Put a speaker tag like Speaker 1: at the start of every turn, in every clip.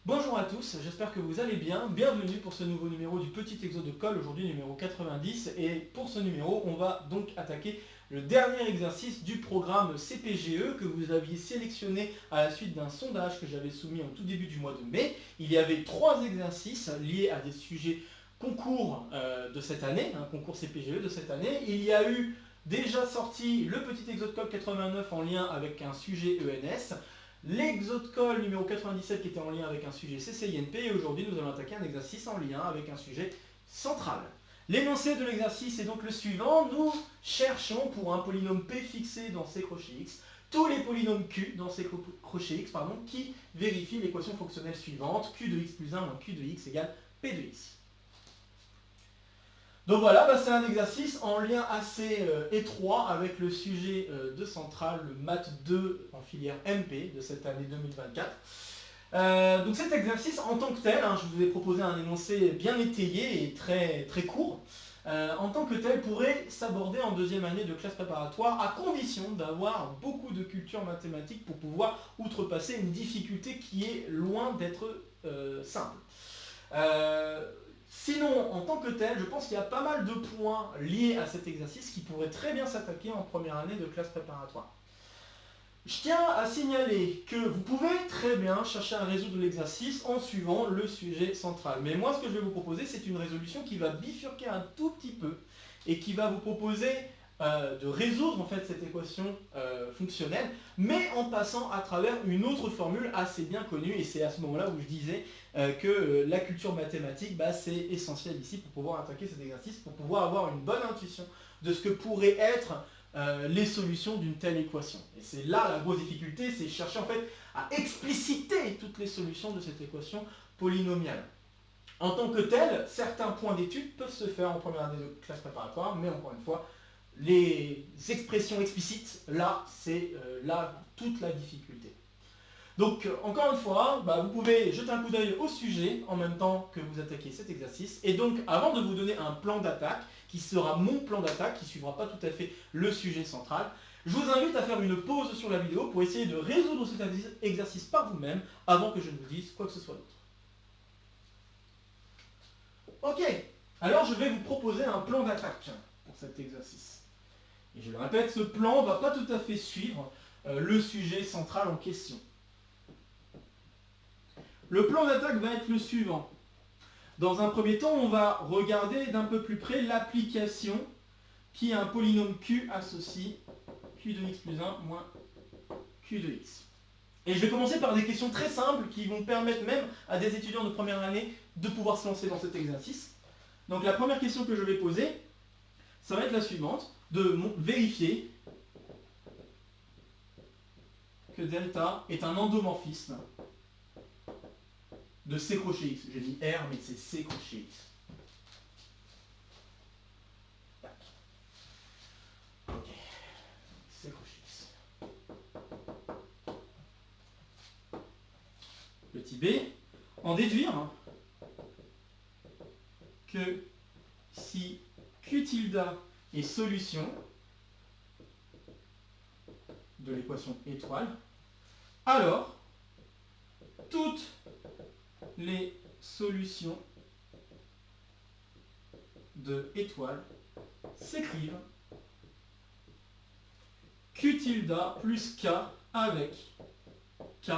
Speaker 1: Bonjour à tous, j'espère que vous allez bien. Bienvenue pour ce nouveau numéro du Petit Exo de Colle, aujourd'hui numéro 90. Et pour ce numéro, on va donc attaquer le dernier exercice du programme CPGE que vous aviez sélectionné à la suite d'un sondage que j'avais soumis en tout début du mois de mai. Il y avait 3 exercices liés à des sujets concours de cette année, un concours CPGE de cette année. Il y a eu déjà sorti le Petit Exo de Colle 89 en lien avec un sujet ENS. L'exode-colle numéro 97 qui était en lien avec un sujet CCINP, et aujourd'hui nous allons attaquer un exercice en lien avec un sujet central. L'énoncé de l'exercice est donc le suivant. Nous cherchons pour un polynôme P fixé dans C crochet X tous les polynômes Q dans C crochet X qui vérifient l'équation fonctionnelle suivante: Q de X plus 1 moins Q de X égale P de X. Donc voilà, c'est un exercice en lien assez étroit avec le sujet de centrale, le Math 2 en filière MP de cette année 2024. Donc cet exercice en tant que tel, je vous ai proposé un énoncé bien étayé et très court, en tant que tel pourrait s'aborder en deuxième année de classe préparatoire à condition d'avoir beaucoup de culture mathématique pour pouvoir outrepasser une difficulté qui est loin d'être simple. Sinon, en tant que tel, je pense qu'il y a pas mal de points liés à cet exercice qui pourraient très bien s'attaquer en première année de classe préparatoire. Je tiens à signaler que vous pouvez très bien chercher à résoudre l'exercice en suivant le sujet central. Mais moi, ce que je vais vous proposer, c'est une résolution qui va bifurquer un tout petit peu et qui va vous proposer de résoudre en fait cette équation fonctionnelle, mais en passant à travers une autre formule assez bien connue. Et c'est à ce moment-là où je disais que la culture mathématique, c'est essentiel ici pour pouvoir attaquer cet exercice, pour pouvoir avoir une bonne intuition de ce que pourraient être les solutions d'une telle équation. Et c'est là la grosse difficulté, c'est chercher en fait à expliciter toutes les solutions de cette équation polynomiale. En tant que tel, certains points d'étude peuvent se faire en première année de classe préparatoire, mais encore une fois, les expressions explicites, là, c'est là toute la difficulté. Donc, encore une fois, vous pouvez jeter un coup d'œil au sujet en même temps que vous attaquez cet exercice. Et donc, avant de vous donner un plan d'attaque, qui sera mon plan d'attaque, qui ne suivra pas tout à fait le sujet central, je vous invite à faire une pause sur la vidéo pour essayer de résoudre cet exercice par vous-même avant que je ne vous dise quoi que ce soit d'autre. Ok, alors je vais vous proposer un plan d'attaque pour cet exercice. Et je le répète, ce plan ne va pas tout à fait suivre le sujet central en question. Le plan d'attaque va être le suivant. Dans un premier temps, on va regarder d'un peu plus près l'application qui est un polynôme Q associe Q de X plus 1 moins Q de X. Et je vais commencer par des questions très simples qui vont permettre même à des étudiants de première année de pouvoir se lancer dans cet exercice. Donc la première question que je vais poser, ça va être la suivante, de vérifier que delta est un endomorphisme de C crochet X. J'ai dit R, mais c'est C crochet X. Ok. C crochet X. Petit b, en déduire que si Q tilde est solution de l'équation étoile, alors toutes les solutions de étoile s'écrivent Q tilde plus K avec K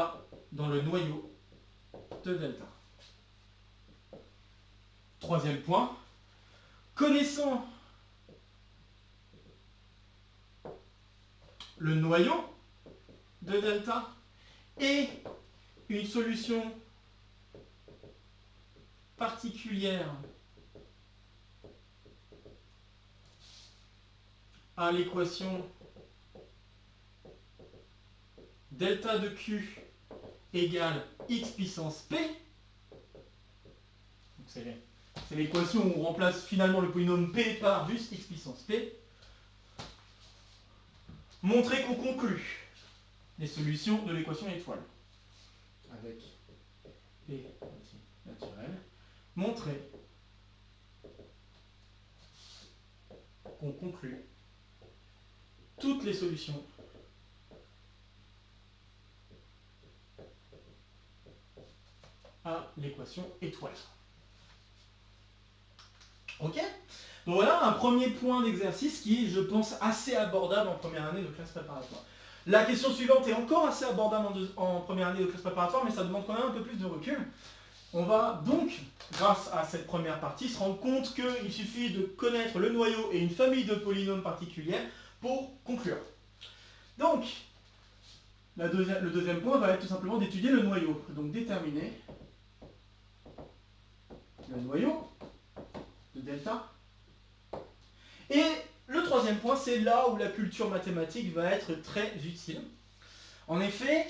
Speaker 1: dans le noyau de delta. Troisième point, connaissant le noyau de delta et une solution particulière à l'équation delta de Q égale x puissance P. C'est l'équation où on remplace finalement le polynôme P par juste x puissance P. Montrer qu'on conclut les solutions de l'équation étoile avec P naturel. Montrer qu'on conclut toutes les solutions à l'équation étoile. Ok? Donc voilà un premier point d'exercice qui est, je pense, assez abordable en première année de classe préparatoire. La question suivante est encore assez abordable en première année de classe préparatoire, mais ça demande quand même un peu plus de recul. On va donc, grâce à cette première partie, se rendre compte qu'il suffit de connaître le noyau et une famille de polynômes particulière pour conclure. Donc, le deuxième point va être tout simplement d'étudier le noyau. Donc déterminer le noyau de delta. Et le troisième point, c'est là où la culture mathématique va être très utile. En effet,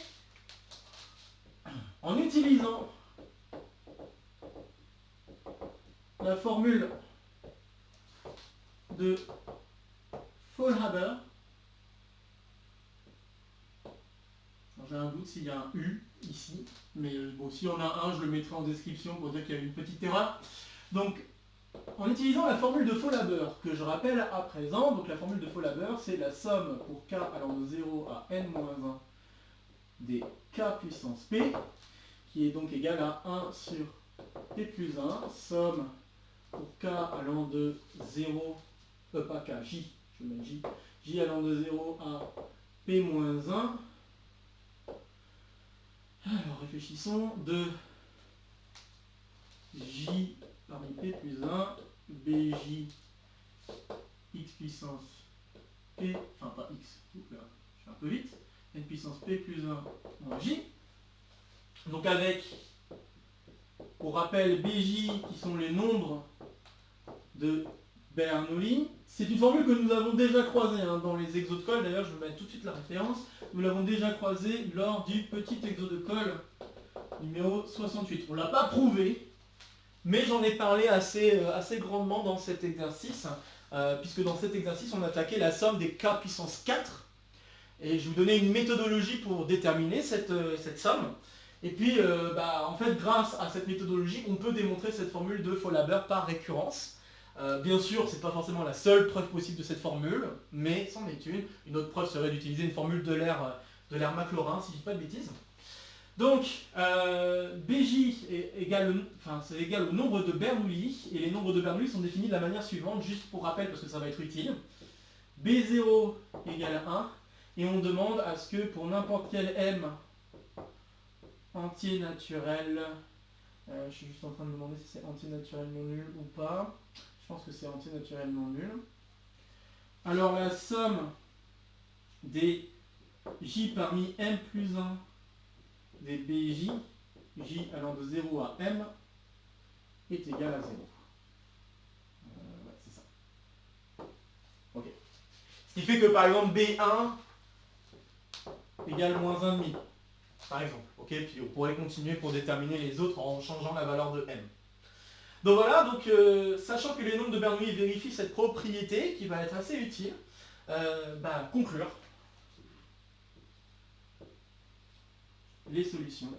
Speaker 1: en utilisant la formule de Faulhaber, j'ai un doute s'il y a un U ici, mais bon, s'il y en a un, je le mettrai en description pour dire qu'il y a une petite erreur. Donc, en utilisant la formule de Faulhaber, que je rappelle à présent, donc la formule de Faulhaber, c'est la somme pour k allant de 0 à n-1 des k puissance p, qui est donc égal à 1 sur p plus 1, somme pour k allant de 0, pas k, j, je mets j allant de 0 à p moins 1. Alors réfléchissons, de j parmi p plus 1, bj x puissance p, enfin pas x, là, je fais un peu vite, n puissance p plus 1 moins j. Donc avec, pour rappel, bj qui sont les nombres de Bernoulli. C'est une formule que nous avons déjà croisée dans les exos de colle, d'ailleurs je vais mettre tout de suite la référence. Nous l'avons déjà croisée lors du petit exo de colle numéro 68. On ne l'a pas prouvé, mais j'en ai parlé assez grandement dans cet exercice, puisque dans cet exercice on attaquait la somme des k puissance 4, et je vous donnais une méthodologie pour déterminer cette somme. Et puis, en fait, grâce à cette méthodologie, on peut démontrer cette formule de Faulhaber par récurrence. Bien sûr, ce n'est pas forcément la seule preuve possible de cette formule, mais c'en est une. Une autre preuve serait d'utiliser une formule de l'air Maclaurin, si je ne dis pas de bêtises. Donc, Bj est égal au nombre de Bernoulli, et les nombres de Bernoulli sont définis de la manière suivante, juste pour rappel, parce que ça va être utile. B0 égale 1, et on demande à ce que pour n'importe quel m entier naturel, je suis juste en train de me demander si c'est entier naturellement nul ou pas. Je pense que c'est entier naturellement nul. Alors la somme des j parmi m plus 1 des bj, j allant de 0 à m, est égal à 0. Ouais, c'est ça. Ok. Ce qui fait que par exemple B1 égale moins 1,5. Par exemple. Ok, puis on pourrait continuer pour déterminer les autres en changeant la valeur de m. Donc voilà, sachant que les nombres de Bernoulli vérifient cette propriété qui va être assez utile, conclure les solutions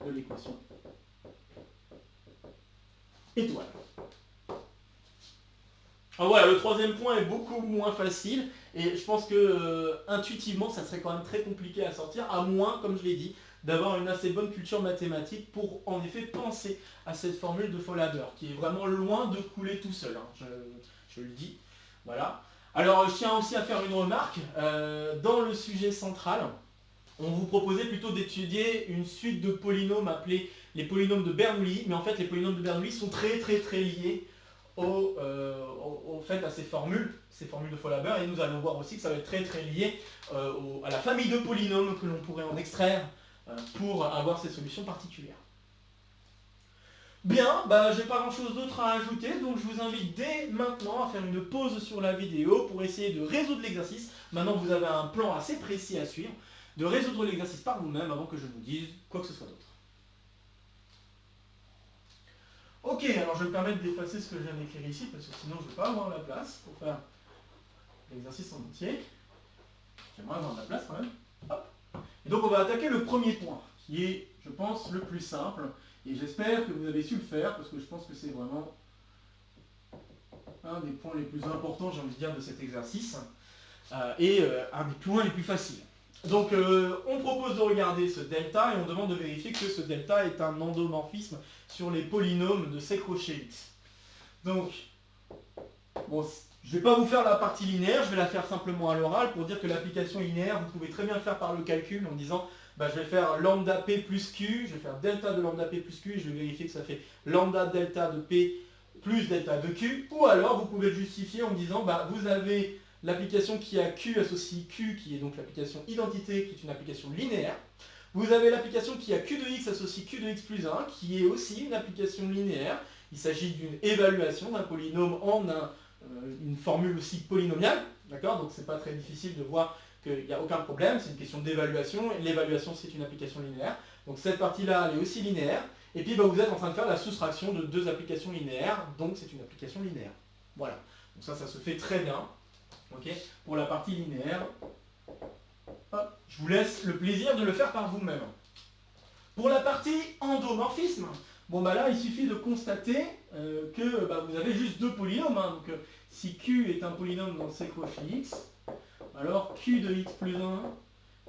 Speaker 1: de l'équation étoile. Alors voilà, le troisième point est beaucoup moins facile, et je pense que intuitivement ça serait quand même très compliqué à sortir, à moins, comme je l'ai dit, d'avoir une assez bonne culture mathématique pour en effet penser à cette formule de Faulhaber, qui est vraiment loin de couler tout seul, je le dis. Voilà. Alors je tiens aussi à faire une remarque, dans le sujet central, on vous proposait plutôt d'étudier une suite de polynômes appelés les polynômes de Bernoulli, mais en fait les polynômes de Bernoulli sont très liés à ces formules de Faulhaber, et nous allons voir aussi que ça va être très lié à la famille de polynômes que l'on pourrait en extraire pour avoir ces solutions particulières. Bien, j'ai pas grand chose d'autre à ajouter, donc je vous invite dès maintenant à faire une pause sur la vidéo pour essayer de résoudre l'exercice. Maintenant que vous avez un plan assez précis à suivre, de résoudre l'exercice par vous-même avant que je vous dise quoi que ce soit d'autre. Ok, alors je vais me permettre d'effacer ce que je viens d'écrire ici, parce que sinon je ne vais pas avoir la place pour faire l'exercice en entier. J'aimerais avoir de la place quand même. Hop. Et donc on va attaquer le premier point, qui est, je pense, le plus simple. Et j'espère que vous avez su le faire, parce que je pense que c'est vraiment un des points les plus importants, j'ai envie de dire, de cet exercice, et un des points les plus faciles. Donc on propose de regarder ce delta et on demande de vérifier que ce delta est un endomorphisme sur les polynômes de C crochet X. Donc, bon, je ne vais pas vous faire la partie linéaire, je vais la faire simplement à l'oral pour dire que l'application linéaire, vous pouvez très bien le faire par le calcul en disant bah, je vais faire lambda P plus Q, je vais faire delta de lambda P plus Q, et je vais vérifier que ça fait lambda delta de P plus delta de Q, ou alors vous pouvez le justifier en disant bah, vous avez l'application qui a Q associe Q, qui est donc l'application identité, qui est une application linéaire. Vous avez l'application qui a Q de X associe Q de X plus 1, qui est aussi une application linéaire. Il s'agit d'une évaluation d'un polynôme en une formule aussi polynomiale, d'accord? Donc c'est pas très difficile de voir qu'il n'y a aucun problème, c'est une question d'évaluation, et l'évaluation c'est une application linéaire. Donc cette partie-là, elle est aussi linéaire, et puis bah, vous êtes en train de faire la soustraction de deux applications linéaires, donc c'est une application linéaire. Voilà, donc ça se fait très bien, ok? Pour la partie linéaire, hop, je vous laisse le plaisir de le faire par vous-même. Pour la partie endomorphisme, bon bah là il suffit de constater que bah, vous avez juste deux polynômes, hein. Donc si Q est un polynôme dans C crochet X, alors Q de X plus 1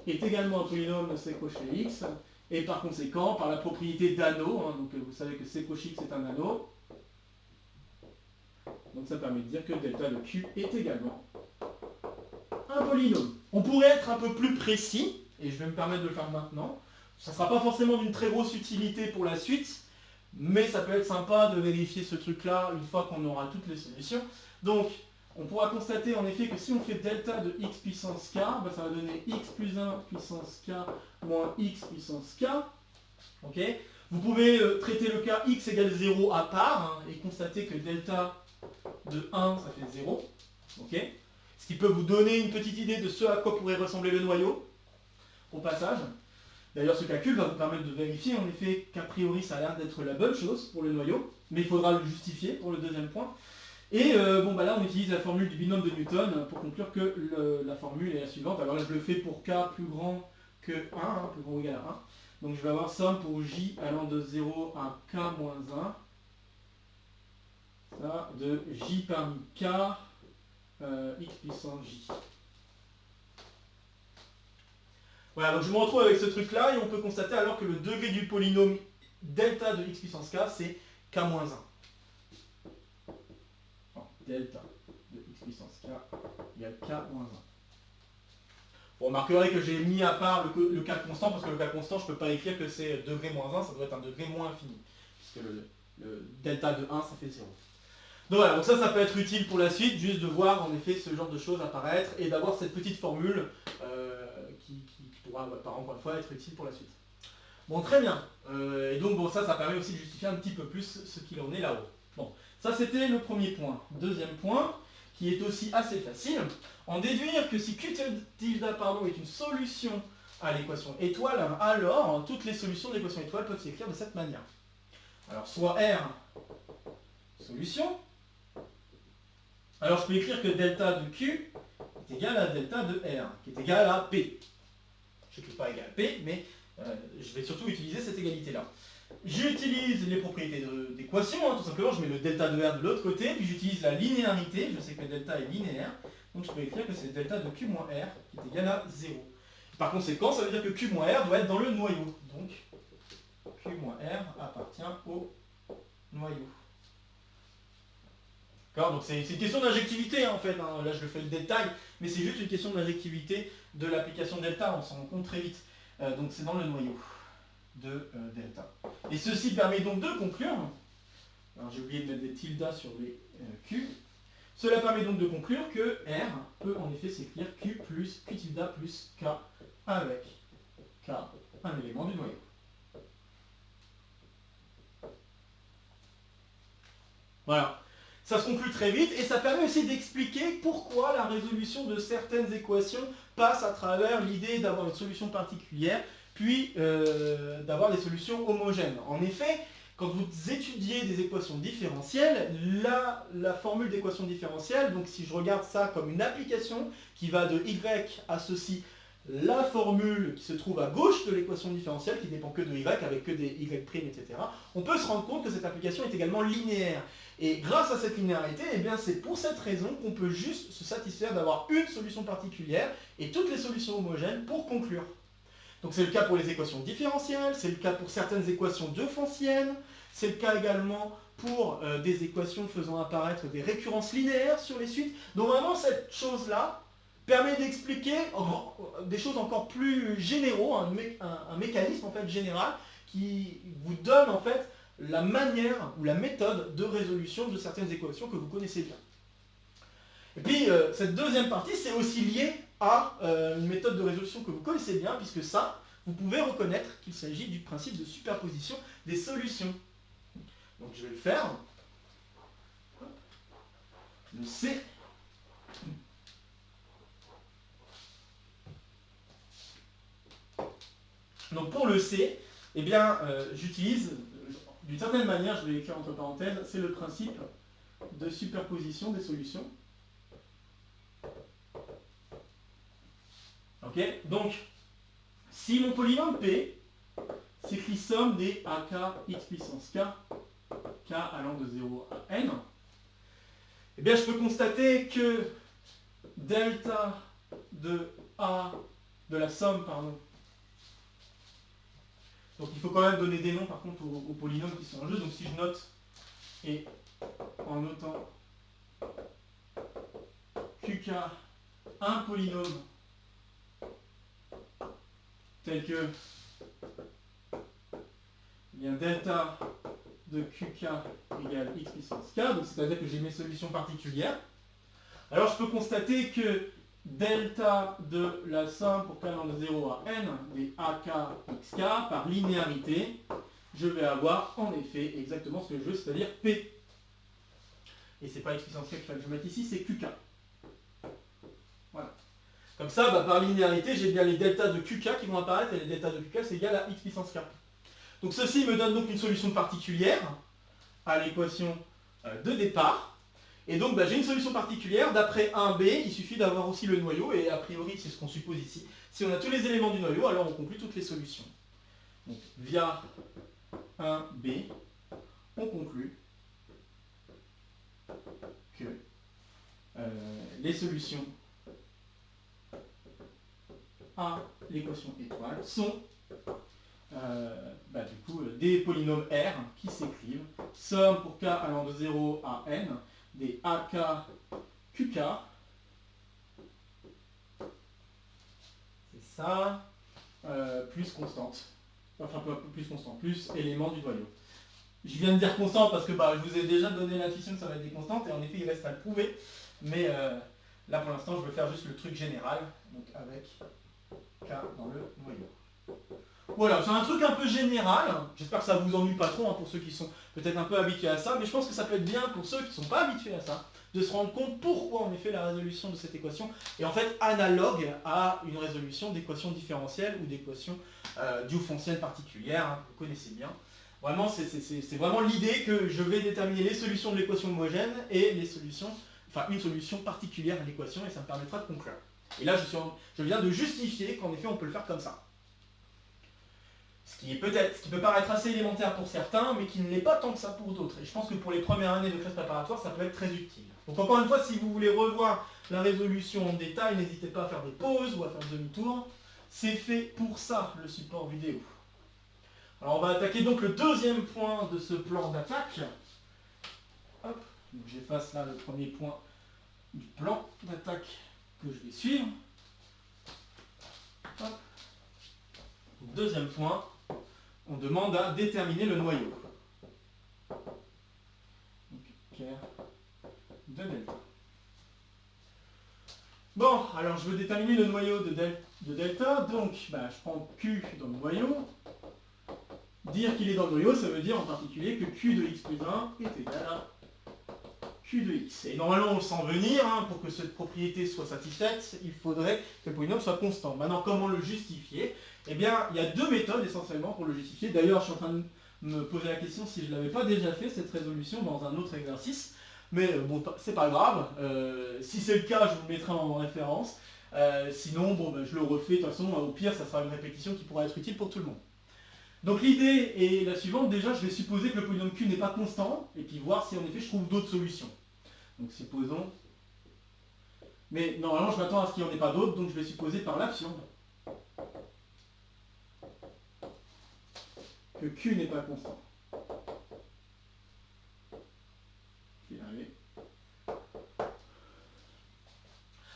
Speaker 1: est également un polynôme de C crochet X, et par conséquent, par la propriété d'anneau, hein, donc vous savez que C crochet X est un anneau, donc ça permet de dire que delta de Q est également un polynôme. On pourrait être un peu plus précis, et je vais me permettre de le faire maintenant. Ça ne sera pas forcément d'une très grosse utilité pour la suite, mais ça peut être sympa de vérifier ce truc-là une fois qu'on aura toutes les solutions. Donc, on pourra constater en effet que si on fait delta de x puissance k, bah, ça va donner x plus 1 puissance k moins x puissance k. Okay. Vous pouvez traiter le cas x égale 0 à part, hein, et constater que delta de 1, ça fait 0. Okay. Ce qui peut vous donner une petite idée de ce à quoi pourrait ressembler le noyau, au passage. D'ailleurs, ce calcul va vous permettre de vérifier en effet qu'a priori ça a l'air d'être la bonne chose pour le noyau, mais il faudra le justifier pour le deuxième point. Et bon, bah là, on utilise la formule du binôme de Newton pour conclure que la formule est la suivante. Alors là, je le fais pour k plus grand que 1, hein, plus grand ou égal à 1. Donc je vais avoir somme pour j allant de 0 à k moins 1. Ça, de j parmi k, x puissance j. Voilà, donc je me retrouve avec ce truc-là, et on peut constater alors que le degré du polynôme delta de x puissance k, c'est k-1. Delta de x puissance k égale k-1. Vous remarquerez que j'ai mis à part le cas constant, parce que le cas constant, je ne peux pas écrire que c'est degré moins 1, ça doit être un degré moins infini, puisque le delta de 1, ça fait 0. Donc voilà, donc ça peut être utile pour la suite, juste de voir en effet ce genre de choses apparaître, et d'avoir cette petite formule qui pourra, encore une fois, être utile pour la suite. Bon, très bien. Et donc, bon, ça permet aussi de justifier un petit peu plus ce qu'il en est là-haut. Bon, ça c'était le premier point. Deuxième point, qui est aussi assez facile, en déduire que si Q tilde est une solution à l'équation étoile, alors toutes les solutions de l'équation étoile peuvent s'écrire de cette manière. Alors, soit R, solution. Alors, je peux écrire que delta de Q est égal à delta de R, qui est égal à P. Je n'écris pas égal à P, mais je vais surtout utiliser cette égalité-là. J'utilise les propriétés d'équation, hein, tout simplement, je mets le delta de R de l'autre côté, puis j'utilise la linéarité, je sais que delta est linéaire, donc je peux écrire que c'est delta de Q moins R qui est égal à 0. Par conséquent, ça veut dire que Q moins R doit être dans le noyau. Donc, Q moins R appartient au noyau. Donc c'est une question d'injectivité, hein, en fait, hein. Là je fais le détail, mais c'est juste une question d'injectivité de l'application delta, on s'en rend compte très vite. Donc c'est dans le noyau de delta. Et ceci permet donc de conclure, alors j'ai oublié de mettre des tildes sur les Q, cela permet donc de conclure que R peut en effet s'écrire Q plus Q tilde plus K avec K, un élément du noyau. Voilà. Ça se conclut très vite, et ça permet aussi d'expliquer pourquoi la résolution de certaines équations passe à travers l'idée d'avoir une solution particulière, puis d'avoir des solutions homogènes. En effet, quand vous étudiez des équations différentielles, la formule d'équation différentielle, donc si je regarde ça comme une application qui va de y associe la formule qui se trouve à gauche de l'équation différentielle, qui dépend que de y, avec que des y', etc., on peut se rendre compte que cette application est également linéaire. Et grâce à cette linéarité, eh bien c'est pour cette raison qu'on peut juste se satisfaire d'avoir une solution particulière et toutes les solutions homogènes pour conclure. Donc c'est le cas pour les équations différentielles, c'est le cas pour certaines équations différenциennes, c'est le cas également pour des équations faisant apparaître des récurrences linéaires sur les suites. Donc vraiment cette chose-là permet d'expliquer des choses encore plus généraux, un mécanisme en fait général qui vous donne en fait la manière ou la méthode de résolution de certaines équations que vous connaissez bien. Et puis cette deuxième partie, c'est aussi lié à une méthode de résolution que vous connaissez bien, puisque ça, vous pouvez reconnaître qu'il s'agit du principe de superposition des solutions. Donc je vais le faire. Le C. Donc pour le C, eh bien, j'utilise, d'une certaine manière, je vais l'écrire entre parenthèses, c'est le principe de superposition des solutions. Ok, donc, si mon polynôme P s'écrit somme des AK x puissance K, K allant de 0 à N, eh bien je peux constater que delta de A, de la somme, pardon, donc il faut quand même donner des noms par contre aux polynômes qui sont en jeu, donc si je note, et en notant QK, un polynôme tel que eh bien, delta de QK égale x puissance K, donc c'est-à-dire que j'ai mes solutions particulières, alors je peux constater que delta de la somme pour k allant de 0 à n des AK xk par linéarité, je vais avoir en effet exactement ce que je veux, c'est-à-dire P. Et c'est pas x puissance k que je mette ici, c'est QK. Voilà. Comme ça, par linéarité, j'ai bien les deltas de QK qui vont apparaître, et les deltas de QK, c'est égal à x puissance k. Donc ceci me donne donc une solution particulière à l'équation de départ. Et donc j'ai une solution particulière, d'après 1b, il suffit d'avoir aussi le noyau, et a priori c'est ce qu'on suppose ici. Si on a tous les éléments du noyau, alors on conclut toutes les solutions. Donc via 1b, on conclut que les solutions à l'équation étoile sont du coup des polynômes R qui s'écrivent somme pour k allant de 0 à n des AK QK, c'est ça, plus constante, enfin plus constante, plus élément du noyau. Je viens de dire constante parce que je vous ai déjà donné l'intuition que ça va être des constantes, et en effet il reste à le prouver, mais là pour l'instant je vais faire juste le truc général, donc avec K dans le noyau. Voilà, c'est un truc un peu général, j'espère que ça ne vous ennuie pas trop pour ceux qui sont peut-être un peu habitués à ça, mais je pense que ça peut être bien pour ceux qui ne sont pas habitués à ça, de se rendre compte pourquoi en effet la résolution de cette équation est en fait analogue à une résolution d'équations différentielles ou d'équations diophonciennes particulières, que vous connaissez bien. Vraiment, c'est vraiment l'idée que je vais déterminer les solutions de l'équation homogène et les solutions, enfin une solution particulière à l'équation, et ça me permettra de conclure. Et là, je viens de justifier qu'en effet on peut le faire comme ça. Ce qui peut paraître assez élémentaire pour certains, mais qui ne l'est pas tant que ça pour d'autres. Et je pense que pour les premières années de classe préparatoire, ça peut être très utile. Donc encore une fois, si vous voulez revoir la résolution en détail, n'hésitez pas à faire des pauses ou à faire demi-tour. C'est fait pour ça, le support vidéo. Alors on va attaquer donc le deuxième point de ce plan d'attaque. Hop, donc j'efface là le premier point du plan d'attaque que je vais suivre. Hop. Deuxième point, on demande à déterminer le noyau. Donc, clair de delta. Bon, alors je veux déterminer le noyau de delta, donc je prends Q dans le noyau. Dire qu'il est dans le noyau, ça veut dire en particulier que Q de x plus 1 est égal à Q de x. Et normalement, on le sent venir, pour que cette propriété soit satisfaite, il faudrait que le polynôme soit constant. Maintenant, comment le justifier? Eh bien, il y a deux méthodes essentiellement pour le justifier. D'ailleurs, je suis en train de me poser la question si je ne l'avais pas déjà fait, cette résolution, dans un autre exercice. Mais bon, c'est pas grave. Si c'est le cas, je vous le mettrai en référence. Sinon, bon, ben, je le refais, de toute façon, au pire, ça sera une répétition qui pourra être utile pour tout le monde. Donc l'idée est la suivante, déjà je vais supposer que le polynôme Q n'est pas constant, et puis voir si en effet je trouve d'autres solutions. Donc supposons... Mais normalement je m'attends à ce qu'il n'y en ait pas d'autres, donc je vais supposer par l'absurde que Q n'est pas constant.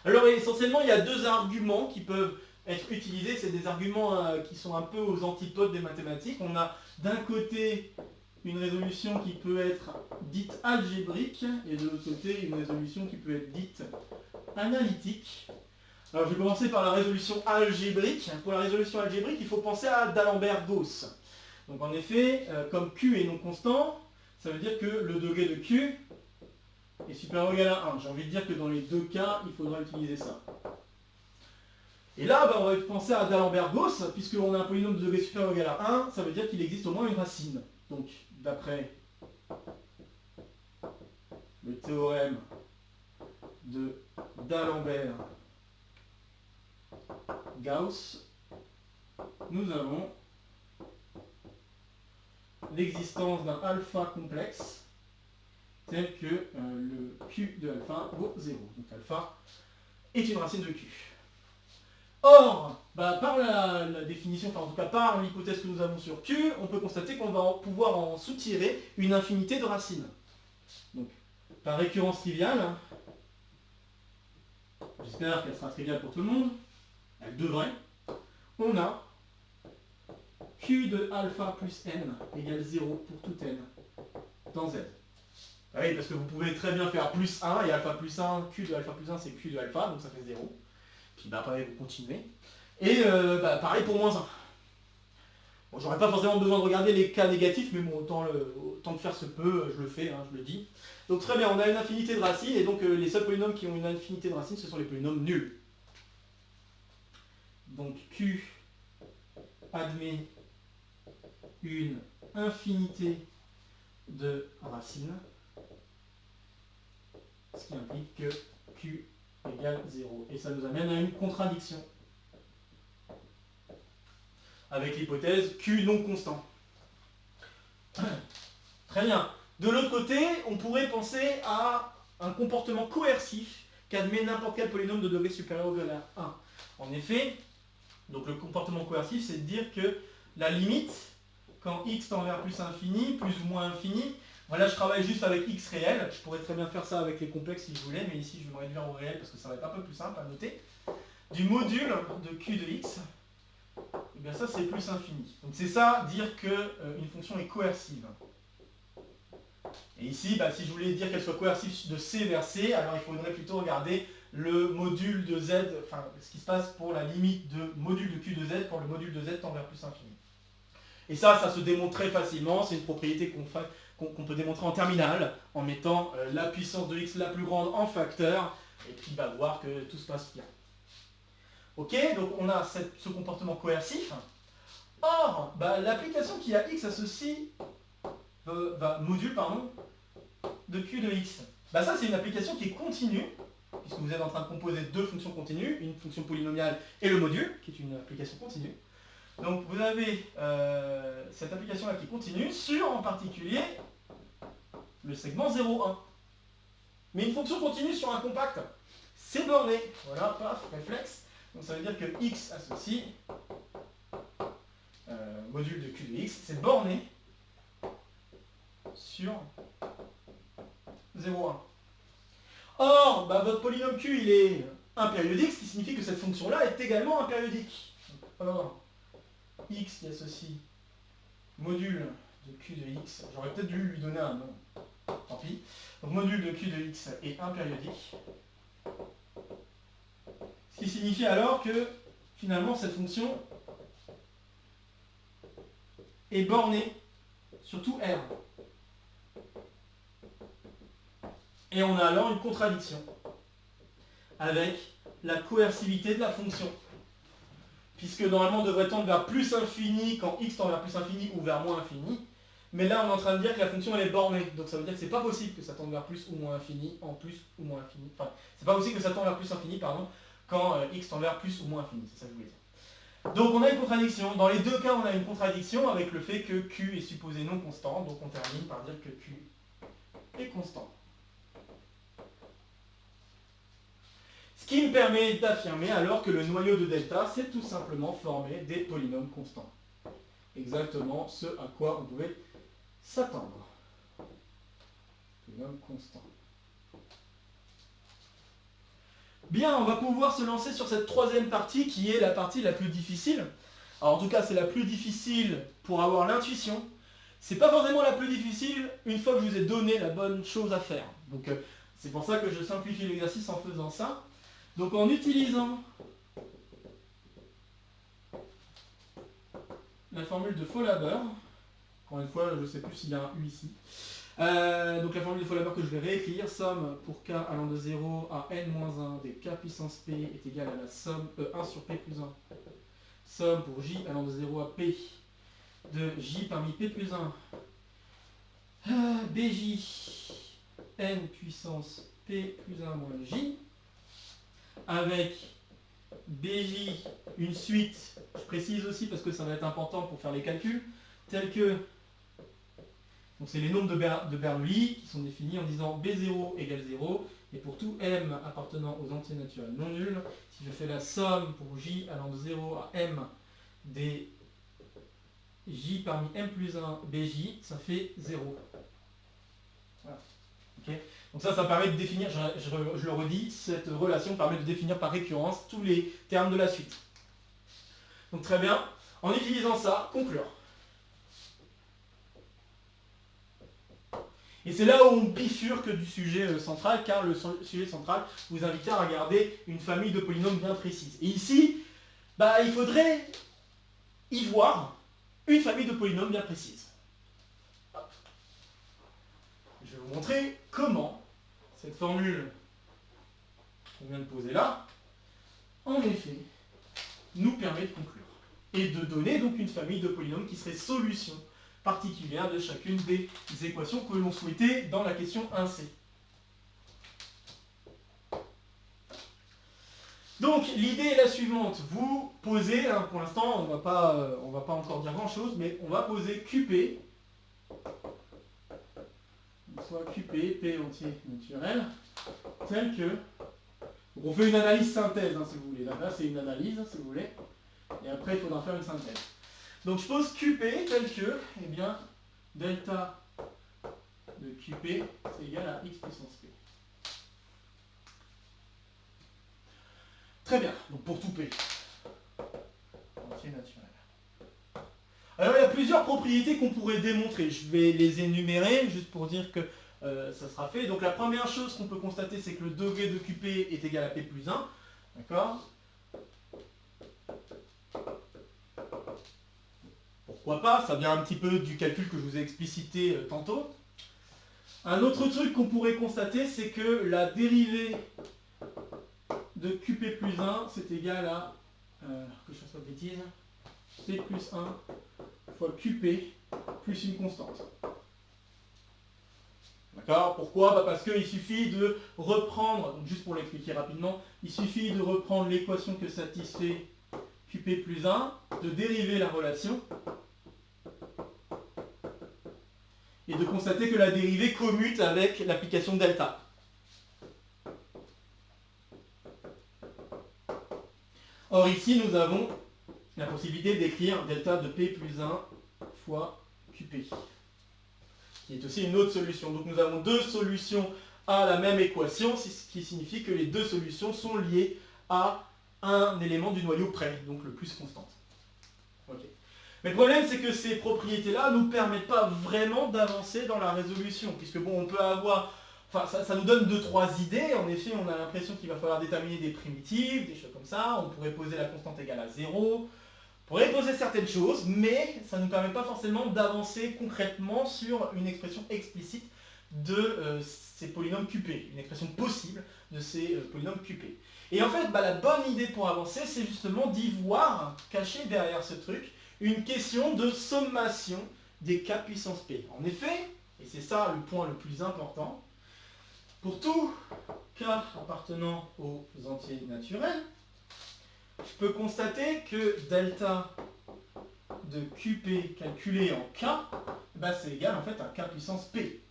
Speaker 1: Alors essentiellement il y a deux arguments qui peuvent être utilisés, c'est des arguments qui sont un peu aux antipodes des mathématiques. On a d'un côté une résolution qui peut être dite algébrique et de l'autre côté une résolution qui peut être dite analytique. Alors je vais commencer par la résolution algébrique. Pour la résolution algébrique, il faut penser à d'Alembert-Gauss. Donc en effet, comme Q est non constant, ça veut dire que le degré de Q est supérieur ou égal à 1. J'ai envie de dire que dans les deux cas, il faudra utiliser ça. Et là, on va penser à d'Alembert-Gauss, puisqu'on a un polynôme de degré supérieur ou égal à 1, ça veut dire qu'il existe au moins une racine. Donc, d'après le théorème d'Alembert-Gauss, nous avons l'existence d'un alpha complexe tel que le Q de alpha vaut 0. Donc alpha est une racine de Q. Or, par la définition, enfin en tout cas par l'hypothèse que nous avons sur Q, on peut constater qu'on va pouvoir en soutirer une infinité de racines. Donc, par récurrence triviale, j'espère qu'elle sera triviale pour tout le monde, elle devrait, on a Q de alpha plus n égale 0 pour tout n dans Z. Ah oui, parce que vous pouvez très bien faire plus 1 et alpha plus 1, Q de alpha plus 1 c'est Q de alpha, donc ça fait 0. Puis après vous continuez. Et pareil pour moins 1. Bon, j'aurais pas forcément besoin de regarder les cas négatifs, mais bon, autant de faire se peut, je le fais, je le dis. Donc très bien, on a une infinité de racines, et donc les seuls polynômes qui ont une infinité de racines, ce sont les polynômes nuls. Donc Q admet une infinité de racines, ce qui implique que Q égale 0. Et ça nous amène à une contradiction avec l'hypothèse Q non constant. Très bien. De l'autre côté, on pourrait penser à un comportement coercif qu'admet n'importe quel polynôme de degré supérieur ou égal à 1. En effet, donc le comportement coercif, c'est de dire que la limite, quand x tend vers plus infini, plus ou moins infini, voilà, je travaille juste avec x réel, je pourrais très bien faire ça avec les complexes si je voulais, mais ici je vais me réduire au réel parce que ça va être un peu plus simple à noter. Du module de q de x, et bien ça c'est plus infini. Donc c'est ça, dire qu'une fonction est coercive. Et ici, si je voulais dire qu'elle soit coercive de c vers c, alors il faudrait plutôt regarder le module de z, enfin ce qui se passe pour la limite de module de q de z quand le module de z tend vers plus infini. Et ça se démontre très facilement, c'est une propriété qu'on peut démontrer en terminale, en mettant la puissance de x la plus grande en facteur, et puis voir que tout se passe bien. Ok, donc on a ce comportement coercif. Or, l'application qui a x associe, module, de q de x. Ça c'est une application qui est continue, puisque vous êtes en train de composer deux fonctions continues, une fonction polynomiale et le module, qui est une application continue. Donc vous avez cette application-là qui continue sur, en particulier, le segment 0,1. Mais une fonction continue sur un compact, c'est borné. Voilà, paf, réflexe. Donc ça veut dire que x associe module de q de x, c'est borné sur 0,1. Or, votre polynôme q, il est impériodique, ce qui signifie que cette fonction-là est également impériodique. Or, x qui associe module de q de x, j'aurais peut-être dû lui donner un nom, tant pis. Donc module de q de x est impériodique. Ce qui signifie alors que, finalement, cette fonction est bornée sur tout R. Et on a alors une contradiction avec la coercivité de la fonction. Puisque normalement on devrait tendre vers plus infini quand x tend vers plus infini ou vers moins infini. Mais là on est en train de dire que la fonction elle est bornée. Donc ça veut dire que c'est pas possible que ça tende vers plus ou moins infini, en plus ou moins infini. Enfin, c'est pas possible que ça tende vers plus infini, pardon, quand x tend vers plus ou moins infini, c'est ça que je voulais dire. Donc on a une contradiction. Dans les deux cas, on a une contradiction avec le fait que q est supposé non constant, donc on termine par dire que q est constant. Ce qui me permet d'affirmer alors que le noyau de delta, c'est tout simplement formé des polynômes constants. Exactement ce à quoi on pouvait s'attendre. Polynôme constant. Bien, on va pouvoir se lancer sur cette troisième partie qui est la partie la plus difficile. Alors en tout cas, c'est la plus difficile pour avoir l'intuition. C'est pas forcément la plus difficile une fois que je vous ai donné la bonne chose à faire. Donc c'est pour ça que je simplifie l'exercice en faisant ça. Donc en utilisant la formule de Folaber, encore une fois, je ne sais plus s'il y a un U ici. Donc la formule de Folaber que je vais réécrire, somme pour k allant de 0 à n-1 des k puissance p est égale à la somme 1 sur p plus 1. Somme pour j allant de 0 à p de j parmi p plus 1 bj n puissance p plus 1 moins j avec bj une suite, je précise aussi parce que ça va être important pour faire les calculs, tels que, donc c'est les nombres de Bernoulli qui sont définis en disant b0 égale 0, et pour tout m appartenant aux entiers naturels non nuls, si je fais la somme pour j allant de 0 à m des j parmi m plus 1 bj, ça fait 0. Voilà. Okay. Donc ça permet de définir, je le redis, cette relation permet de définir par récurrence tous les termes de la suite. Donc très bien, en utilisant ça, conclure. Et c'est là où on bifurque du sujet central, car le sujet central vous invite à regarder une famille de polynômes bien précise. Et ici, il faudrait y voir une famille de polynômes bien précise. Je vais vous montrer comment cette formule qu'on vient de poser là, en effet, nous permet de conclure. Et de donner donc une famille de polynômes qui serait solution particulière de chacune des équations que l'on souhaitait dans la question 1c. Donc l'idée est la suivante, vous posez, pour l'instant on va pas encore dire grand chose, mais on va poser QP, soit QP, P entier naturel, tel que, donc on fait une analyse synthèse si vous voulez, là c'est une analyse si vous voulez, et après il faudra faire une synthèse. Donc je pose QP tel que, delta de QP c'est égal à x puissance P. Très bien, donc pour tout P, entier naturel. Alors il y a plusieurs propriétés qu'on pourrait démontrer, je vais les énumérer juste pour dire que ça sera fait. Donc la première chose qu'on peut constater, c'est que le degré de QP est égal à P plus 1, d'accord? Pourquoi pas, ça vient un petit peu du calcul que je vous ai explicité tantôt. Un autre truc qu'on pourrait constater, c'est que la dérivée de QP plus 1, c'est égal à, que je fasse pas de bêtises, P plus 1 fois QP plus une constante. D'accord? Pourquoi? Parce qu'il suffit de reprendre, donc juste pour l'expliquer rapidement, il suffit de reprendre l'équation que satisfait QP plus 1, de dériver la relation, et de constater que la dérivée commute avec l'application delta. Or ici, nous avons la possibilité d'écrire delta de P plus 1 fois QP, qui est aussi une autre solution. Donc nous avons deux solutions à la même équation, ce qui signifie que les deux solutions sont liées à un élément du noyau près, donc le plus constante. Okay. Mais le problème, c'est que ces propriétés-là ne nous permettent pas vraiment d'avancer dans la résolution, puisque bon, on peut avoir... Enfin, ça nous donne 2-3 idées. En effet, on a l'impression qu'il va falloir déterminer des primitives, des choses comme ça. On pourrait poser la constante égale à 0. On pourrait poser certaines choses, mais ça ne nous permet pas forcément d'avancer concrètement sur une expression explicite de ces polynômes QP, une expression possible de ces polynômes QP. Et en fait, la bonne idée pour avancer, c'est justement d'y voir, caché derrière ce truc, une question de sommation des k puissance p. En effet, et c'est ça le point le plus important, pour tout k appartenant aux entiers naturels, je peux constater que delta de QP calculé en K, bah, c'est égal en fait à K puissance P.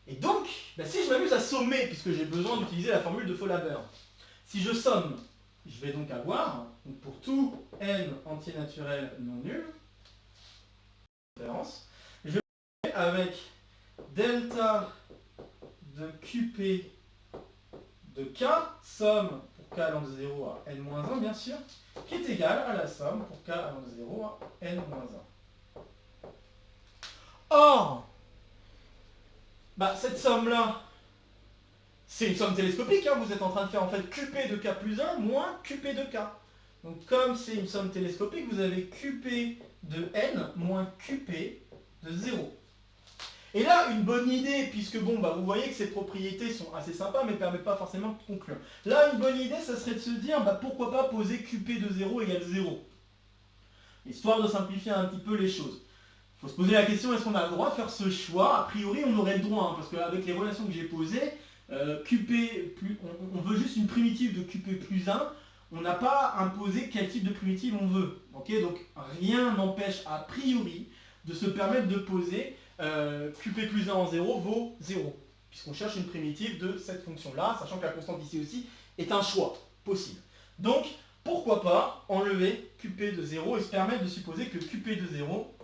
Speaker 1: Et donc, bah, si je m'amuse à sommer, puisque j'ai besoin d'utiliser la formule de Faux-Laber, si je somme, je vais donc avoir, donc pour tout n entier naturel non nul, je vais avec delta de QP de K, somme pour K allant de 0 à n-1 bien sûr, qui est égale à la somme pour K allant de 0 à n-1. Or, bah, cette somme-là, c'est une somme télescopique, hein. Vous êtes en train de faire en fait QP de K plus 1 moins QP de K. Donc comme c'est une somme télescopique, vous avez QP de n moins QP de 0. Et là, une bonne idée, puisque bon, bah, vous voyez que ces propriétés sont assez sympas, mais ne permettent pas forcément de conclure. Là, une bonne idée, ça serait de se dire, bah, pourquoi pas poser QP de 0 égale 0. Histoire de simplifier un petit peu les choses. Il faut se poser la question, est-ce qu'on a le droit de faire ce choix? A priori, on aurait le droit, hein, parce qu'avec les relations que j'ai posées, on veut juste une primitive de QP plus 1, on n'a pas imposé quel type de primitive on veut. Okay, donc rien n'empêche a priori de se permettre de poser QP plus 1 en 0 vaut 0, puisqu'on cherche une primitive de cette fonction-là, sachant que la constante ici aussi est un choix possible. Donc, pourquoi pas enlever QP de 0 et se permettre de supposer que QP de 0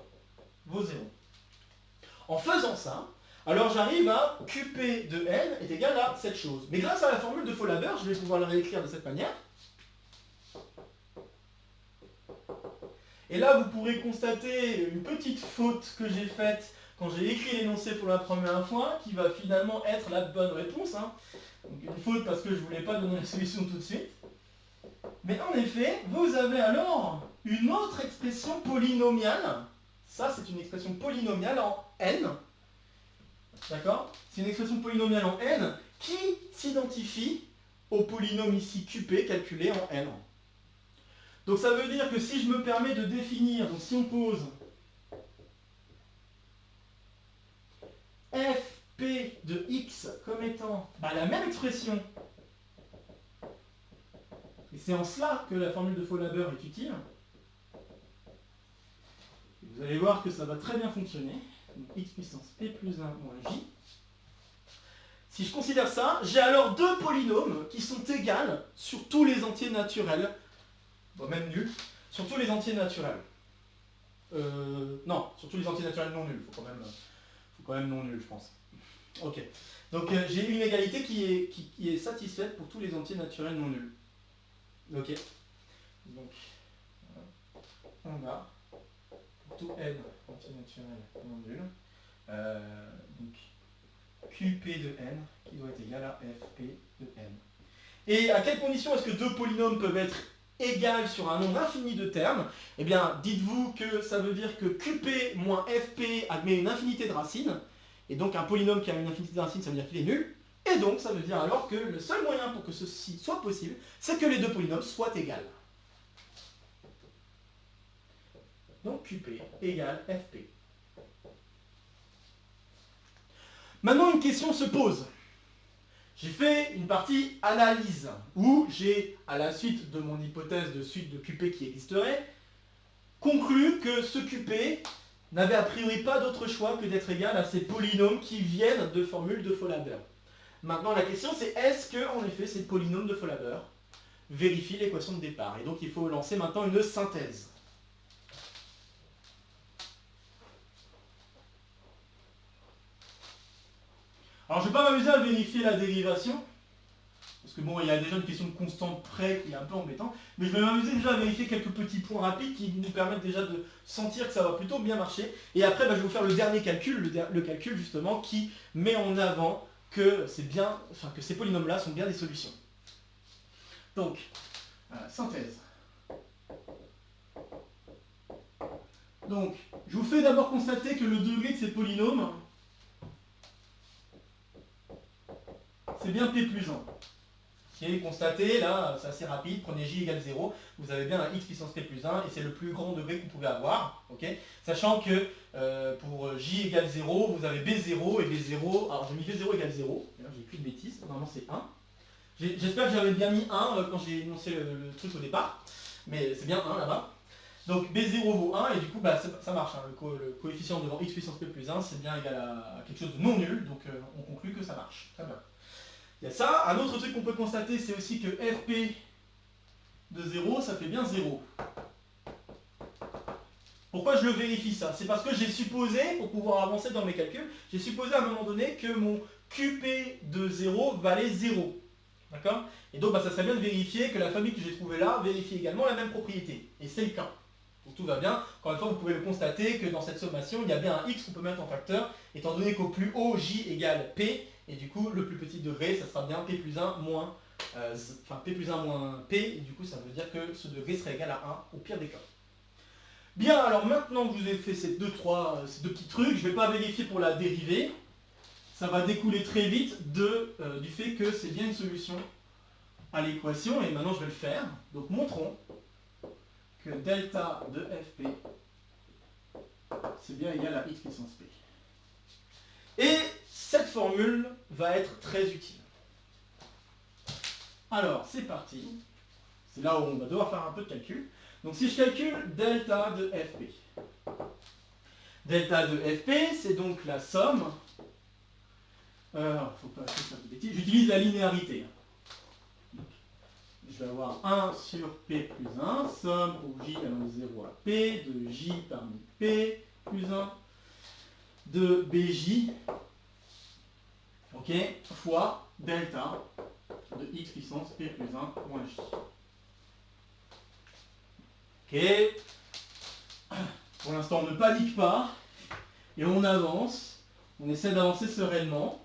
Speaker 1: vaut 0. En faisant ça, alors j'arrive à QP de n est égal à cette chose. Mais grâce à la formule de Faux-Laber, je vais pouvoir la réécrire de cette manière. Et là, vous pourrez constater une petite faute que j'ai faite quand j'ai écrit l'énoncé pour la première fois, qui va finalement être la bonne réponse. Hein. Donc une faute parce que je ne voulais pas donner la solution tout de suite. Mais en effet, vous avez alors une autre expression polynomiale. Ça, c'est une expression polynomiale en n. D'accord? C'est une expression polynomiale en n qui s'identifie au polynôme ici QP calculé en n. Donc ça veut dire que si je me permets de définir, donc si on pose fp de x comme étant la même expression, et c'est en cela que la formule de Faux-Laber est utile, vous allez voir que ça va très bien fonctionner. Donc x puissance p plus 1 moins j. Si je considère ça, j'ai alors deux polynômes qui sont égales sur tous les entiers naturels, bon, même nuls, sur tous les entiers naturels. Non, sur tous les entiers naturels non nuls, faut quand même non nul, je pense. Ok. Donc j'ai une égalité qui est satisfaite pour tous les entiers naturels non nuls. Ok. Donc, on a pour tout n entier naturel non nul, donc QP de n qui doit être égal à FP de n. Et à quelles conditions est-ce que deux polynômes peuvent être égaux sur un nombre infini de termes? Eh bien, dites-vous que ça veut dire que QP moins FP admet une infinité de racines, et donc un polynôme qui a une infinité de racines, ça veut dire qu'il est nul, et donc ça veut dire alors que le seul moyen pour que ceci soit possible, c'est que les deux polynômes soient égaux. Donc QP égale FP. Maintenant, une question se pose. J'ai fait une partie analyse, où j'ai, à la suite de mon hypothèse de suite de QP qui existerait, conclu que ce QP n'avait a priori pas d'autre choix que d'être égal à ces polynômes qui viennent de formules de Faux-Laber. Maintenant, la question c'est est-ce que, en effet, ces polynômes de Faux-Laber vérifient l'équation de départ? Et donc, il faut lancer maintenant une synthèse. Alors, je ne vais pas m'amuser à vérifier la dérivation, parce que bon, il y a déjà une question de constante près qui est un peu embêtant, mais je vais m'amuser déjà à vérifier quelques petits points rapides qui nous permettent déjà de sentir que ça va plutôt bien marcher. Et après, je vais vous faire le dernier calcul, le calcul justement qui met en avant que que ces polynômes-là sont bien des solutions. Donc, synthèse. Donc, je vous fais d'abord constater que le degré de ces polynômes, c'est bien p plus 1. Qui est constaté, là, c'est assez rapide, prenez j égale 0, vous avez bien un x puissance p plus 1, et c'est le plus grand degré que vous pouvez avoir, okay, sachant que pour j égale 0, vous avez b0, et b0, alors j'ai mis b0 égale 0, j'ai écrit une bêtise, normalement c'est 1. J'espère que j'avais bien mis 1 quand j'ai énoncé le truc au départ, mais c'est bien 1 là-bas. Donc B0 vaut 1 et du coup bah, ça marche, hein. Le coefficient devant x puissance p plus 1 c'est bien égal à quelque chose de non nul, donc on conclut que ça marche. Très bien. Il y a ça. Un autre truc qu'on peut constater, c'est aussi que fp de 0, ça fait bien 0. Pourquoi je le vérifie ça? C'est parce que j'ai supposé, pour pouvoir avancer dans mes calculs, j'ai supposé à un moment donné que mon QP de 0 valait 0. D'accord? Et donc bah, ça serait bien de vérifier que la famille que j'ai trouvée là vérifie également la même propriété. Et c'est le cas. Donc tout va bien. Encore une fois, vous pouvez le constater que dans cette sommation, il y a bien un x qu'on peut mettre en facteur, étant donné qu'au plus haut, j égale p, et du coup, le plus petit degré, ça sera bien p plus 1 moins, p plus 1 moins p, et du coup, ça veut dire que ce degré serait égal à 1 au pire des cas. Bien, alors maintenant que je vous ai fait ces deux petits trucs, je ne vais pas vérifier pour la dérivée. Ça va découler très vite du fait que c'est bien une solution à l'équation, et maintenant je vais le faire. Donc montrons que delta de fp, c'est bien égal à x puissance p. Et cette formule va être très utile. Alors, c'est parti. C'est là où on va devoir faire un peu de calcul. Donc si je calcule delta de fp. Delta de fp, c'est donc la somme. Faut pas faire de bêtises. J'utilise la linéarité. Donc, je vais avoir 1 sur p plus 1, somme pour j allant de 0 à p, de j parmi p plus 1, de bj, ok, fois delta de x puissance p plus 1 moins j. Ok. Pour l'instant, on ne panique pas. Et on avance. On essaie d'avancer sereinement.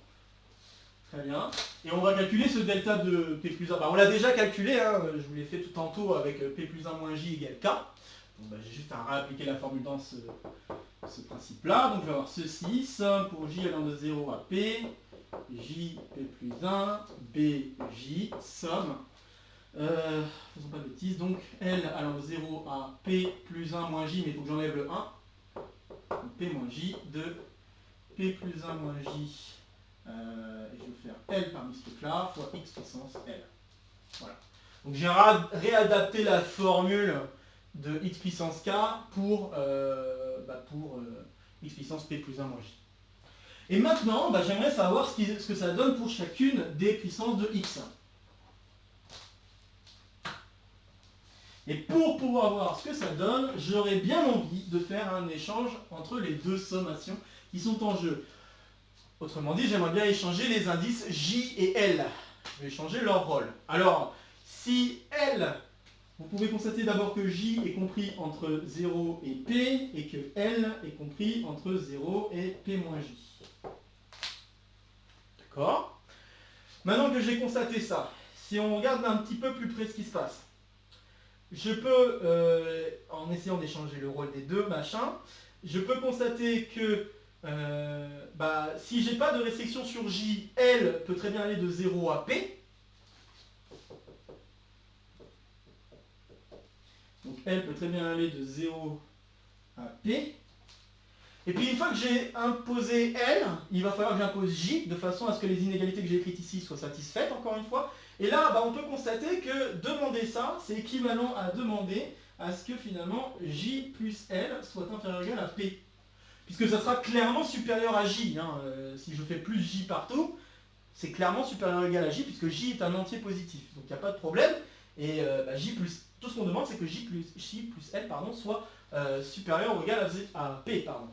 Speaker 1: Très bien. Et on va calculer ce delta de p plus 1. Bah, on l'a déjà calculé. Hein. Je vous l'ai fait tout tantôt avec p plus 1 moins j égale k. Bon, bah, j'ai juste à réappliquer la formule dans ce principe-là. Donc je vais avoir ceci. Somme pour j allant de 0 à p. J p plus 1. B j. Somme. Faisons pas de bêtises, donc L allant de 0 à P plus 1 moins J, mais il faut que j'enlève le 1. Donc P moins J de P plus 1 moins J, et je vais faire L parmi ce truc-là, fois X puissance L. Voilà. Donc j'ai réadapté la formule de X puissance K pour X puissance P plus 1 moins J. Et maintenant, j'aimerais savoir ce que ça donne pour chacune des puissances de X. Et pour pouvoir voir ce que ça donne, j'aurais bien envie de faire un échange entre les deux sommations qui sont en jeu. Autrement dit, j'aimerais bien échanger les indices J et L. Je vais échanger leur rôle. Alors, si L, vous pouvez constater d'abord que J est compris entre 0 et P, et que L est compris entre 0 et P moins J. D'accord? Maintenant que j'ai constaté ça, si on regarde un petit peu plus près ce qui se passe, je peux, en essayant d'échanger le rôle des deux machins, je peux constater que si j'ai pas de restriction sur J, L peut très bien aller de 0 à P. Donc L peut très bien aller de 0 à P. Et puis une fois que j'ai imposé L, il va falloir que j'impose J, de façon à ce que les inégalités que j'ai écrites ici soient satisfaites, encore une fois. Et là, on peut constater que demander ça, c'est équivalent à demander à ce que finalement J plus L soit inférieur ou égal à P. Puisque ça sera clairement supérieur à J. Hein. Si je fais plus J partout, c'est clairement supérieur ou égal à J, puisque J est un entier positif. Donc il n'y a pas de problème. Et J plus, tout ce qu'on demande, c'est que J plus L soit supérieur ou égal à P. Pardon.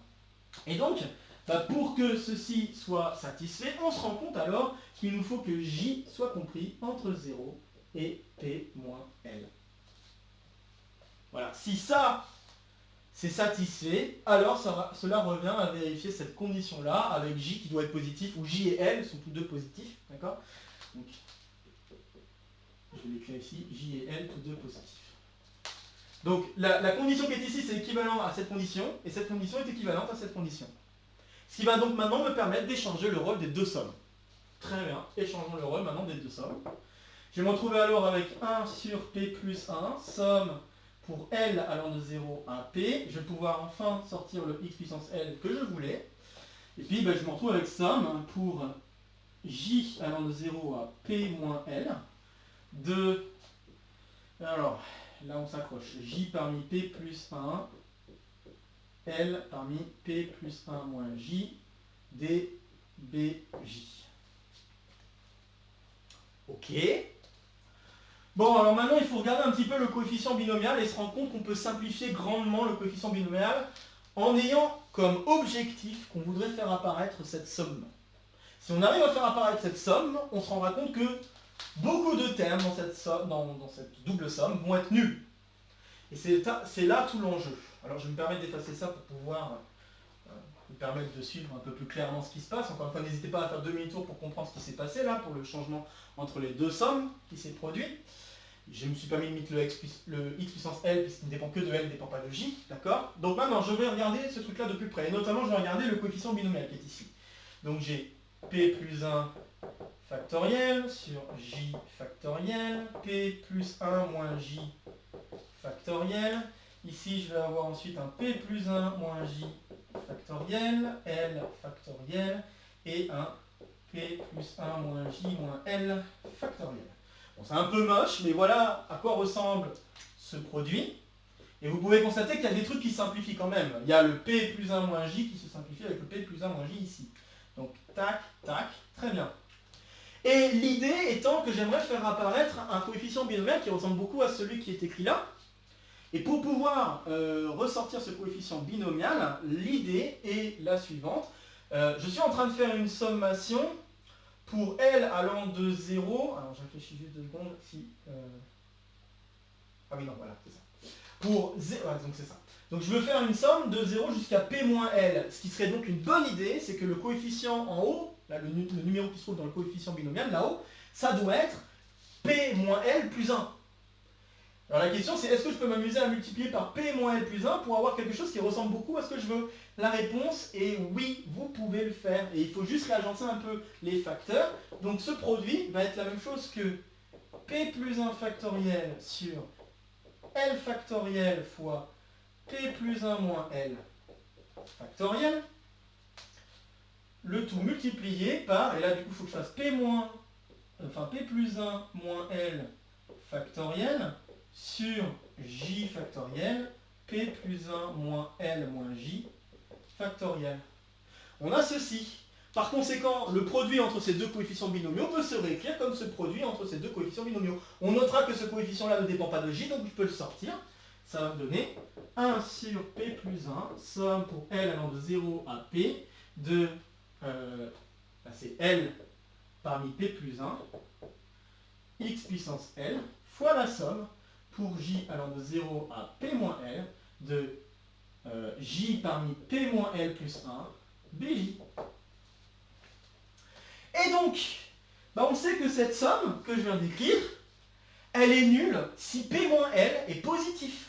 Speaker 1: Et donc, pour que ceci soit satisfait, on se rend compte alors qu'il nous faut que J soit compris entre 0 et P moins L. Voilà, si ça c'est satisfait, alors cela revient à vérifier cette condition-là avec J qui doit être positif, ou J et L sont tous deux positifs, d'accord? Donc, je vais l'écrire ici, J et L tous deux positifs. Donc, la condition qui est ici, c'est équivalent à cette condition, et cette condition est équivalente à cette condition. Ce qui va donc maintenant me permettre d'échanger le rôle des deux sommes. Très bien, échangeons le rôle maintenant des deux sommes. Je vais me retrouver alors avec 1 sur P plus 1, somme pour L allant de 0 à P. Je vais pouvoir enfin sortir le x puissance L que je voulais. Et puis je me retrouve avec somme pour J allant de 0 à P moins L. de... Alors, là on s'accroche. J parmi P plus 1, L parmi P plus 1 moins J, dBJ. Ok. Bon, alors maintenant il faut regarder un petit peu le coefficient binomial et se rendre compte qu'on peut simplifier grandement le coefficient binomial en ayant comme objectif qu'on voudrait faire apparaître cette somme. Si on arrive à faire apparaître cette somme, on se rendra compte que beaucoup de termes dans cette, somme, dans cette double somme vont être nuls. Et c'est là tout l'enjeu. Alors je vais me permettre d'effacer ça pour pouvoir vous permettre de suivre un peu plus clairement ce qui se passe. Encore une fois, n'hésitez pas à faire demi-tour pour comprendre ce qui s'est passé là, pour le changement entre les deux sommes qui s'est produit. Je ne me suis pas mis limite le x puissance L, puisqu'il ne dépend que de L, il ne dépend pas de J, d'accord? Donc maintenant, je vais regarder ce truc-là de plus près, et notamment, je vais regarder le coefficient binomial qui est ici. Donc j'ai P plus 1 factoriel sur J factoriel, P plus 1 moins J factoriel. Ici, je vais avoir ensuite un P plus 1 moins J factoriel, L factoriel, et un P plus 1 moins J moins L factoriel. Bon, c'est un peu moche, mais voilà à quoi ressemble ce produit. Et vous pouvez constater qu'il y a des trucs qui simplifient quand même. Il y a le P plus 1 moins J qui se simplifie avec le P plus 1 moins J ici. Donc, tac, tac, très bien. Et l'idée étant que j'aimerais faire apparaître un coefficient binomial qui ressemble beaucoup à celui qui est écrit là. Et pour pouvoir ressortir ce coefficient binomial, l'idée est la suivante. Je suis en train de faire une sommation pour L allant de 0, alors je réfléchis juste 2 secondes, si... Ah oui, non, voilà, c'est ça. Pour 0, ouais, donc c'est ça. Donc je veux faire une somme de 0 jusqu'à P moins L. Ce qui serait donc une bonne idée, c'est que le coefficient en haut, là, le numéro qui se trouve dans le coefficient binomial, là-haut, ça doit être P moins L plus 1. Alors la question c'est, est-ce que je peux m'amuser à multiplier par P moins L plus 1 pour avoir quelque chose qui ressemble beaucoup à ce que je veux? La réponse est oui, vous pouvez le faire. Et il faut juste réagencer un peu les facteurs. Donc ce produit va être la même chose que P plus 1 factoriel sur L factoriel fois P plus 1 moins L factoriel. Le tout multiplié par, et là du coup il faut que je fasse P plus 1 moins L factoriel sur J factoriel, P plus 1 moins L moins J factoriel. On a ceci. Par conséquent, le produit entre ces deux coefficients binomiaux peut se réécrire comme ce produit entre ces deux coefficients binomiaux. On notera que ce coefficient-là ne dépend pas de J, donc je peux le sortir. Ça va me donner 1 sur P plus 1, somme pour L allant de 0 à P, de, c'est L parmi P plus 1, x puissance L, fois la somme pour J allant de 0 à P moins L, de J parmi P moins L plus 1, BJ. Et donc, on sait que cette somme que je viens d'écrire, elle est nulle si P moins L est positif.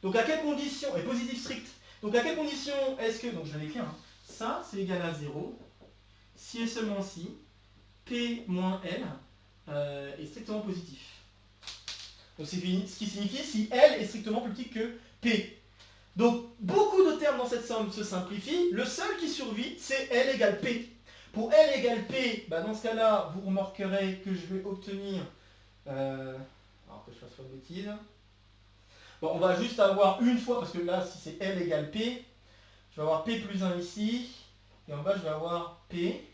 Speaker 1: Donc à quelle condition, est positif strict, donc à quelle condition est-ce que, donc je viens d'écrire, hein, ça c'est égal à 0, si et seulement si P moins L est strictement positif. Donc c'est ce qui signifie si L est strictement plus petit que P. Donc beaucoup de termes dans cette somme se simplifient, le seul qui survit c'est L égale P. Pour L égale P, dans ce cas-là, vous remarquerez que je vais obtenir... alors que je fasse pas de bêtises. Bon, on va juste avoir une fois, parce que là, si c'est L égale P, je vais avoir P plus 1 ici, et en bas, je vais avoir P.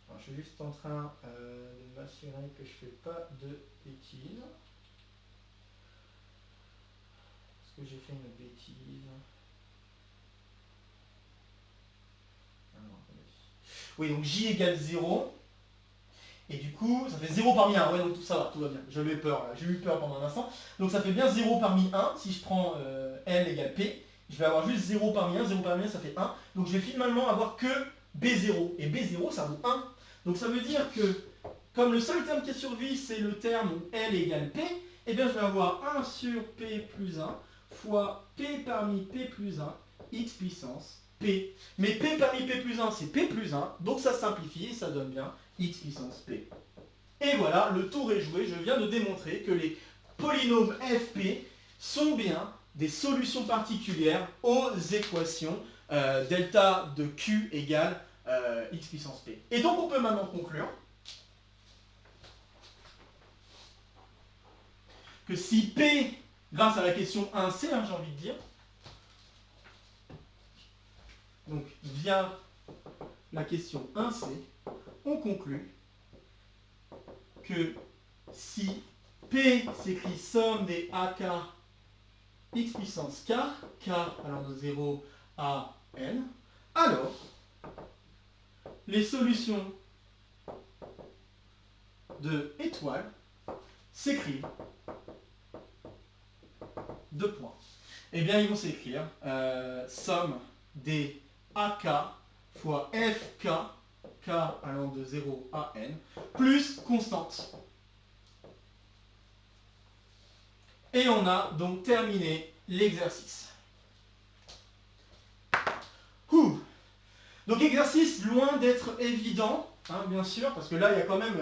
Speaker 1: Alors, je suis juste en train de m'assurer que je ne fais pas de bêtises. Est-ce que j'ai fait une bêtise? Oui, donc J égale 0. Et du coup, ça fait 0 parmi 1. Ouais, donc ça va, tout va bien. J'avais peur, j'ai eu peur pendant un instant. Donc ça fait bien 0 parmi 1. Si je prends L égale P, je vais avoir juste 0 parmi 1. 0 parmi 1, ça fait 1. Donc je vais finalement avoir que B0. Et B0, ça vaut 1. Donc ça veut dire que, comme le seul terme qui survit, c'est le terme où L égale P, eh bien je vais avoir 1 sur P plus 1 fois P parmi P plus 1, x puissance P. Mais P parmi P plus 1, c'est P plus 1, donc ça simplifie et ça donne bien x puissance P. Et voilà, le tour est joué, je viens de démontrer que les polynômes FP sont bien des solutions particulières aux équations delta de Q égale x puissance P. Et donc on peut maintenant conclure que si P, grâce à la question 1C, j'ai envie de dire, donc via la question 1C, on conclut que si P s'écrit somme des AK x puissance k, k allant de 0 à n, alors les solutions de étoile s'écrivent deux points. Eh bien, ils vont s'écrire somme des AK fois FK, k allant de 0 à n, plus constante. Et on a donc terminé l'exercice. Donc exercice loin d'être évident, bien sûr, parce que là il y a quand même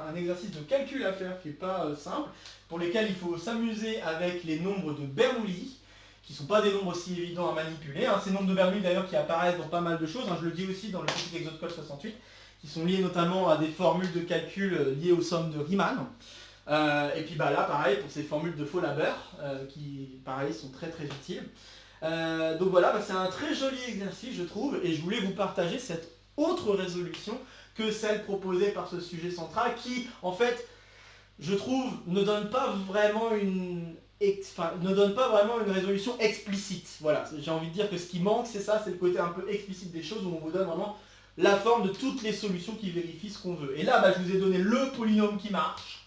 Speaker 1: un exercice de calcul à faire qui n'est pas simple, pour lesquels il faut s'amuser avec les nombres de Bernoulli, qui ne sont pas des nombres si évidents à manipuler. Ces nombres de Bernoulli d'ailleurs qui apparaissent dans pas mal de choses, je le dis aussi dans le petit exo de code 68, qui sont liés notamment à des formules de calcul liées aux sommes de Riemann. Et puis là pareil pour ces formules de Faux-Laber qui pareil sont très très utiles. Donc voilà, c'est un très joli exercice je trouve et je voulais vous partager cette autre résolution que celle proposée par ce sujet central qui en fait je trouve ne donne pas vraiment une résolution explicite. Voilà, j'ai envie de dire que ce qui manque c'est ça, c'est le côté un peu explicite des choses où on vous donne vraiment la forme de toutes les solutions qui vérifient ce qu'on veut. Et là je vous ai donné le polynôme qui marche.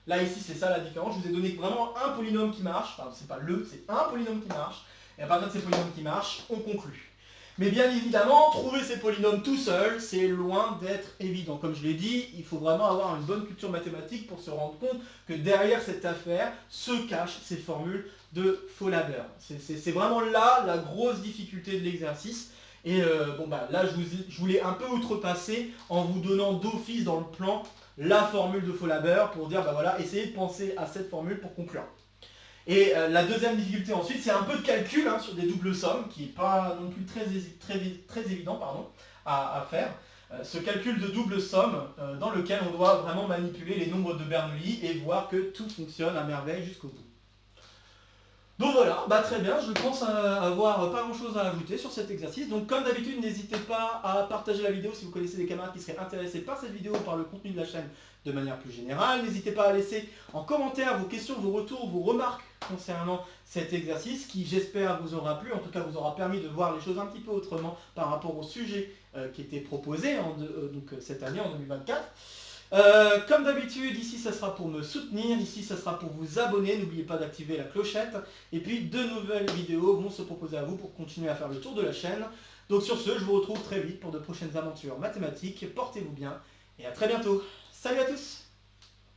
Speaker 1: Là, ici, c'est ça la différence. Je vous ai donné vraiment un polynôme qui marche. Enfin, c'est pas le, c'est un polynôme qui marche. Et à partir de ces polynômes qui marchent, on conclut. Mais bien évidemment, trouver ces polynômes tout seul, c'est loin d'être évident. Comme je l'ai dit, il faut vraiment avoir une bonne culture mathématique pour se rendre compte que derrière cette affaire se cachent ces formules de Faux-Laber. C'est vraiment là la grosse difficulté de l'exercice. Et là, je voulais un peu outrepasser en vous donnant d'office dans le plan la formule de Faux-Laber pour dire, essayez de penser à cette formule pour conclure. Et la deuxième difficulté ensuite, c'est un peu de calcul sur des doubles sommes, qui n'est pas non plus très évident à faire. Ce calcul de double somme dans lequel on doit vraiment manipuler les nombres de Bernoulli et voir que tout fonctionne à merveille jusqu'au bout. Donc voilà, très bien, je pense avoir pas grand chose à ajouter sur cet exercice. Donc comme d'habitude, n'hésitez pas à partager la vidéo si vous connaissez des camarades qui seraient intéressés par cette vidéo ou par le contenu de la chaîne de manière plus générale. N'hésitez pas à laisser en commentaire vos questions, vos retours, vos remarques concernant cet exercice qui j'espère vous aura plu, en tout cas vous aura permis de voir les choses un petit peu autrement par rapport au sujet qui était proposé cette année en 2024. Comme d'habitude, ici ça sera pour me soutenir, ici ça sera pour vous abonner, n'oubliez pas d'activer la clochette, et puis de nouvelles vidéos vont se proposer à vous pour continuer à faire le tour de la chaîne. Donc sur ce, je vous retrouve très vite pour de prochaines aventures mathématiques, portez-vous bien, et à très bientôt. Salut à tous!